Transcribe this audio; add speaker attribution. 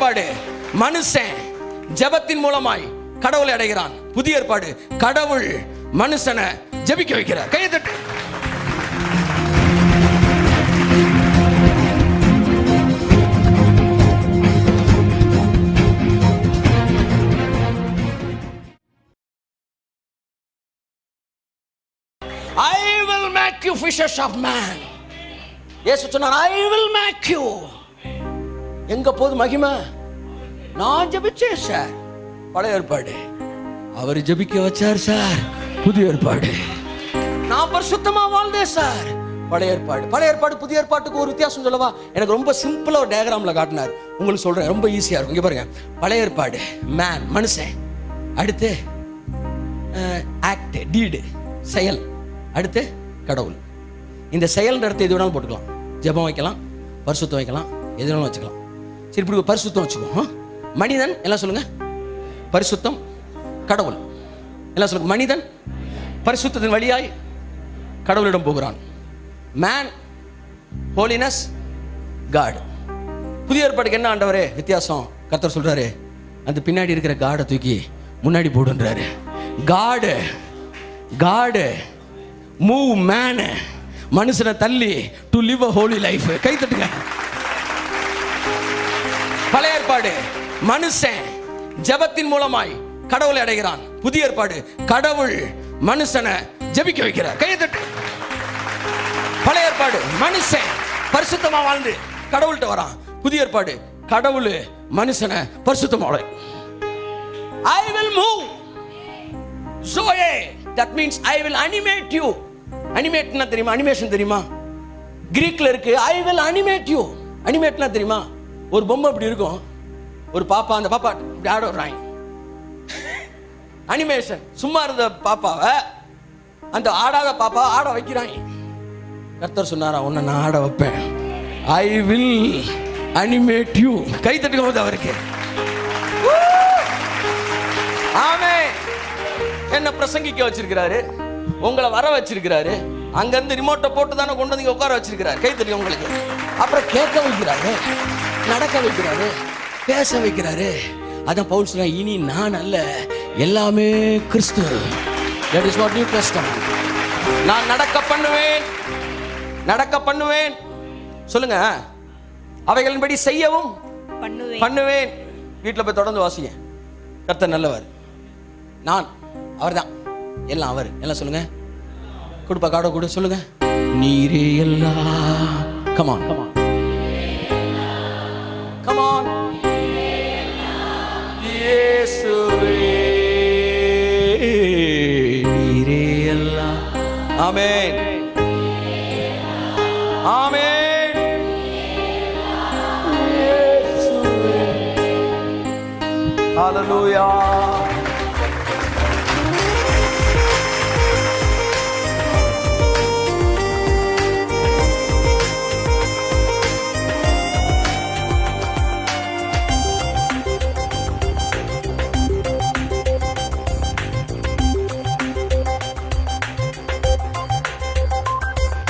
Speaker 1: ஏற்பாடு மனுஷன் ஜெபத்தின் மூலமாய் கடவுளை அடைகிறான். புதிய ஏற்பாடு கடவுள் மனுஷனை ஜெபிக்க வைக்கிறார். கையை தட்டு. I will make you fishers of man. இயேசு சொன்னார் I will make you. எங்க போது மகிமை? நான் ஜெபிச்சேன் சார் பழைய ஏற்பாடு, அவர் ஜெபிக்க வச்சார் சார் புதிய ஏற்பாடு. நான் பரிசுத்தமா வாழ்ந்தேன் சார் பழைய ஏற்பாடு. பழைய ஏற்பாடு புதிய ஏற்பாட்டுக்கு ஒரு வித்தியாசம் சொல்லவா? எனக்கு ரொம்ப சிம்பிளா ஒரு டயக்ராம்ல காட்டினார். உங்களுக்கு சொல்றேன், ரொம்ப ஈஸியா இருக்கும். இங்க பாருங்க, பழைய ஏற்பாடு மேன் மனுஷன், அடுத்து ஆக்ட் டீடு செயல், அடுத்து கடவுள். இந்த செயல் இடத்தை எது வேணாலும் போட்டுக்கலாம். ஜெபம் வைக்கலாம், பரிசுத்தம் வைக்கலாம், எது வேணாலும் வச்சுக்கலாம். சரி, இப்படி பரிசுத்தம் வச்சுக்கோ. மனிதன் எல்லாம் சொல்லுங்க, பரிசுத்தம் கடவுள் எல்லாம் சொல்லுங்க. மனிதன் பரிசுத்தத்தின் வழியாய் கடவுளிடம் போகிறான். Man holiness God. புதிய ஏற்பாடுக்கு என்ன ஆண்டவரே வித்தியாசம்? கர்த்தர் சொல்றாரு, அந்த பின்னாடி இருக்கிற காடை தூக்கி முன்னாடி போடுன்றாரு. காடு மூவ் மேன், மனுஷனை தள்ளி to live a holy life. கை தட்டுங்க. பழைய ஏற்பாடு மனுஷன் ஜெபத்தின் மூலமாய் கடவுளை அடைகிறான். புதிய ஏற்பாடு கடவுள் மனுஷனை ஜெபிக்க வைக்கிறார். கையை தட்டு. பழைய ஏற்பாடு மனுஷன் பரிசுத்தமா வாழ்ந்து கடவுள்கிட்ட வரான். புதிய ஏற்பாடு கடவுள் மனுஷனை பரிசுத்தமா வாழ. I will move Zoe, that means I will animate you. அனிமேட்னா தெரியுமா? அனிமேஷன் தெரியுமா? கிரீக்ல இருக்கு. I will animate you. அனிமேட்னா தெரியுமா? ஒரு பொம்மை இப்படி இருக்கும், ஒரு பாப்பா, அந்த பாப்பா இப்படி ஆட விடுறாங்க. அனிமேஷன். சும்மா இருந்த பாப்பாவை அந்த ஆடாத பாப்பா ஆட வைக்கிறாங்க. கர்த்தர் சொன்னாரா, உன்னை நான் ஆட வைப்பேன். I will animate you. கை தட்டுக்கும் போது அவருக்கு ஆமென். என்ன பிரசங்கிக்க வச்சிருக்கிறாரு, உங்களை வர வச்சிருக்கிறாரு. அங்கிருந்து ரிமோட்டை போட்டு தானே கொண்டு வந்து உட்கார வச்சிருக்கிறாரு. கை தட்டி உங்களுக்கு. அப்புறம் கேட்க வைக்கிறாரு, நடக்க வைக்கிறாரு, பேச வைக்கிறாரு. அதான் பவுல் சொல்ற, இனி நான் அல்ல, எல்லாமே கிறிஸ்து. That is what New Testament. நான் நடக்க பண்ணுவேன். சொல்லுங்க, அவைகளின்படி செய்யவும் பண்ணுவேன். வீட்டில் போய் தொடர்ந்து வாசிங்க. கர்த்தர் நல்லவர், நான் அவர்தான், எல்லாம் அவர். எல்லாம் சொல்லுங்க. கொடுப்பா காடோ கூட சொல்லுங்க. நீரே எல்லாம். Come on. இயேசுவே நீரே எல்லாம். ஆமென். இயேசுவே. ஹல்லேலூயா.